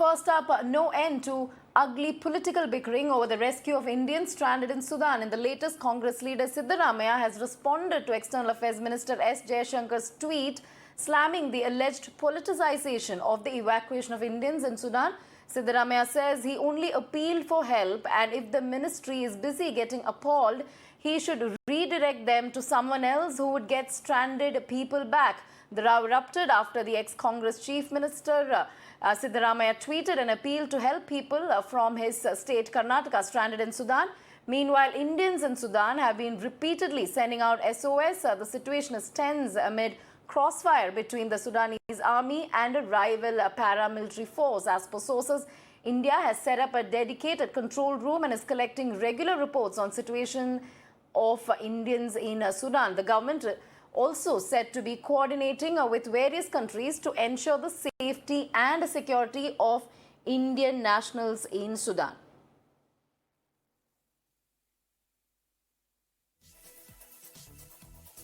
First up, no end to ugly political bickering over the rescue of Indians stranded in Sudan. In the latest, Congress leader Siddaramaiah has responded to External Affairs Minister S. Jaishankar's tweet slamming the alleged politicization of the evacuation of Indians in Sudan. Siddaramaiah says he only appealed for help, and if the ministry is busy getting appalled, he should redirect them to someone else who would get stranded people back. The row erupted after the ex-Congress Chief Minister Siddaramaiah tweeted an appeal to help people from his state Karnataka stranded in Sudan. Meanwhile, Indians in Sudan have been repeatedly sending out SOS. The situation is tense amid crossfire between the Sudanese army and a rival paramilitary force. As per sources, India has set up a dedicated control room and is collecting regular reports on situation of Indians in Sudan. The government also said to be coordinating with various countries to ensure the safety and security of Indian nationals in Sudan.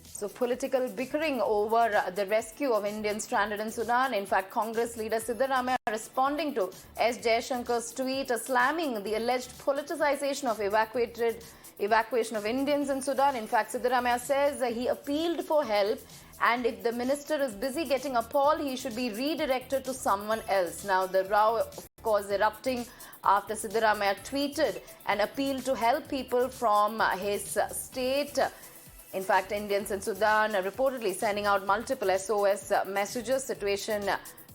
So, political bickering over the rescue of Indians stranded in Sudan. In fact, Congress leader Siddaramaiah responding to S. Jaishankar's tweet slamming the alleged politicization of evacuation of Indians in Sudan. In fact, Siddaramaiah says he appealed for help, and if the minister is busy getting appalled, he should be redirected to someone else. Now, the row, of course, erupting after Siddaramaiah tweeted an appeal to help people from his state. In fact, Indians in Sudan are reportedly sending out multiple SOS messages. Situation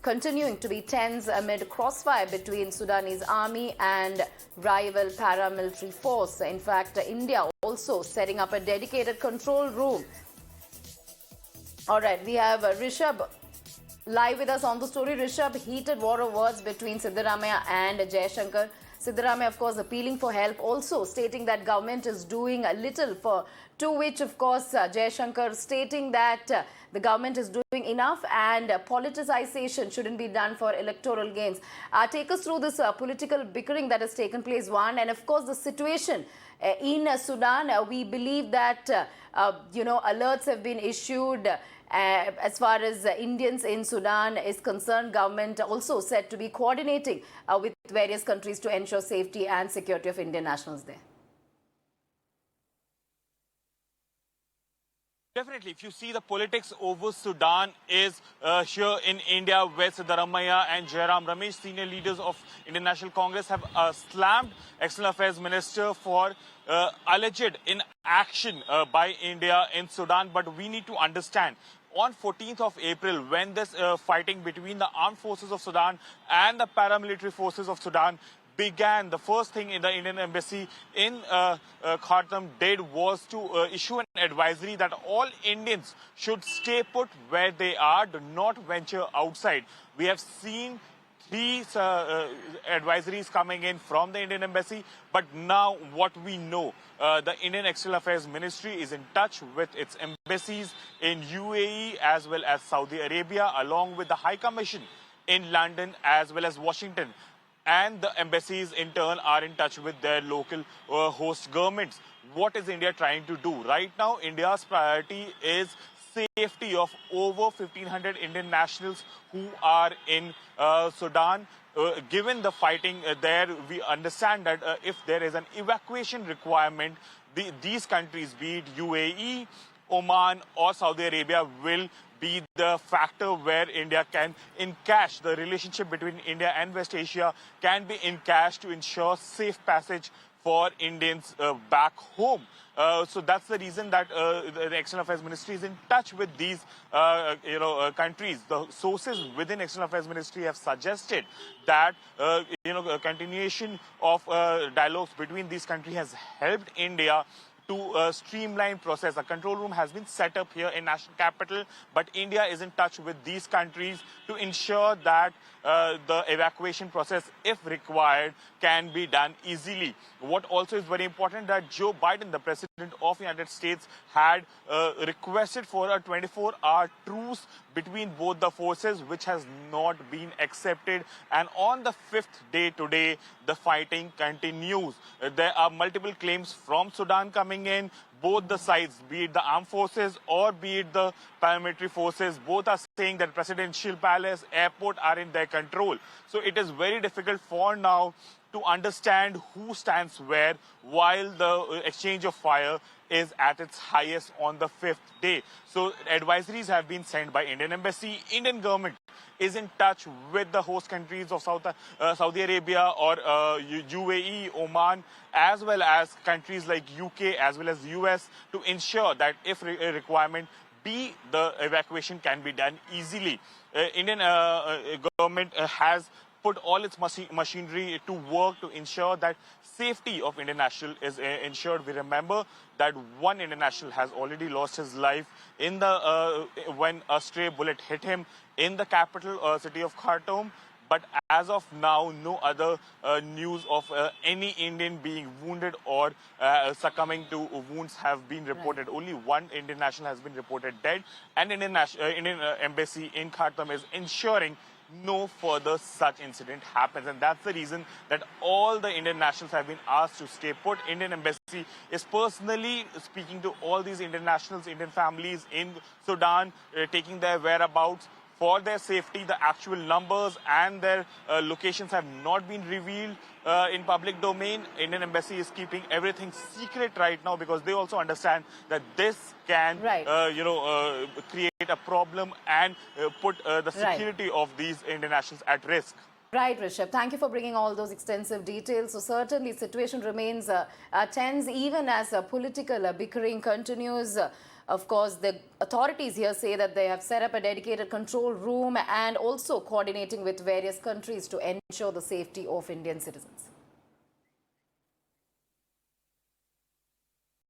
continuing to be tense amid crossfire between Sudanese army and rival paramilitary force. In fact, India also setting up a dedicated control room. All right, we have Rishabh live with us on the story. Rishabh, heated war of words between Siddaramaiah and Jaishankar. Siddaramaiah, of course, appealing for help, also stating that government is doing a little to which, of course, Jaishankar stating that the government is doing enough and politicization shouldn't be done for electoral gains. Take us through this political bickering that has taken place, one, and of course the situation in Sudan. We believe that, alerts have been issued. As far as Indians in Sudan is concerned, government also said to be coordinating with various countries to ensure safety and security of Indian nationals there. Definitely, if you see the politics over Sudan is here in India, where Siddaramaiah and Jairam Ramesh, senior leaders of Indian National Congress, have slammed External Affairs Minister for alleged inaction by India in Sudan. But we need to understand, on 14th of April, when this fighting between the armed forces of Sudan and the paramilitary forces of Sudan began, the first thing in the Indian embassy in Khartoum did was to issue an advisory that all Indians should stay put where they are, do not venture outside. We have seen three advisories coming in from the Indian embassy, but now what we know, the Indian External Affairs Ministry is in touch with its embassies in UAE as well as Saudi Arabia, along with the High Commission in London as well as Washington. And the embassies in turn are in touch with their local host governments. What is India trying to do? Right now, India's priority is safety of over 1,500 Indian nationals who are in Sudan. Given the fighting there, we understand that if there is an evacuation requirement, these countries, be it UAE, Oman or Saudi Arabia, will be the factor where India can encash. The relationship between India and West Asia can be encashed to ensure safe passage for Indians back home. So that's the reason that the External Affairs Ministry is in touch with these countries. The sources within External Affairs Ministry have suggested that a continuation of dialogues between these countries has helped India to streamline process. A control room has been set up here in national capital, but India is in touch with these countries to ensure that the evacuation process, if required, can be done easily. What also is very important, that Joe Biden, the President of the United States, had requested for a 24-hour truce between both the forces, which has not been accepted. And on the fifth day today, the fighting continues. There are multiple claims from Sudan coming coming in. Both the sides, be it the armed forces or be it the paramilitary forces, both are saying that presidential palace, airport are in their control. So it is very difficult for now to understand who stands where while the exchange of fire is at its highest on the 5th day. So advisories have been sent by Indian embassy. Indian government is in touch with the host countries of Saudi Arabia or UAE, Oman, as well as countries like UK as well as US to ensure that if a requirement be, the evacuation can be done easily. Indian government has put all its machinery to work to ensure that safety of Indian national is ensured. We remember that one Indian national has already lost his life in the when a stray bullet hit him in the capital city of Khartoum. But as of now, no other news of any Indian being wounded or succumbing to wounds have been reported. Right. Only one Indian national has been reported dead, and Indian embassy in Khartoum is ensuring no further such incident happens. And that's the reason that all the Indian nationals have been asked to stay put. Indian embassy is personally speaking to all these Indian nationals, Indian families in Sudan, taking their whereabouts. For their safety, the actual numbers and their locations have not been revealed in public domain. Indian embassy is keeping everything secret right now because they also understand that this can, create a problem and put the security of these Indian nationals at risk. Right, Rishabh. Thank you for bringing all those extensive details. So certainly, situation remains tense even as political bickering continues. Of course, the authorities here say that they have set up a dedicated control room and also coordinating with various countries to ensure the safety of Indian citizens.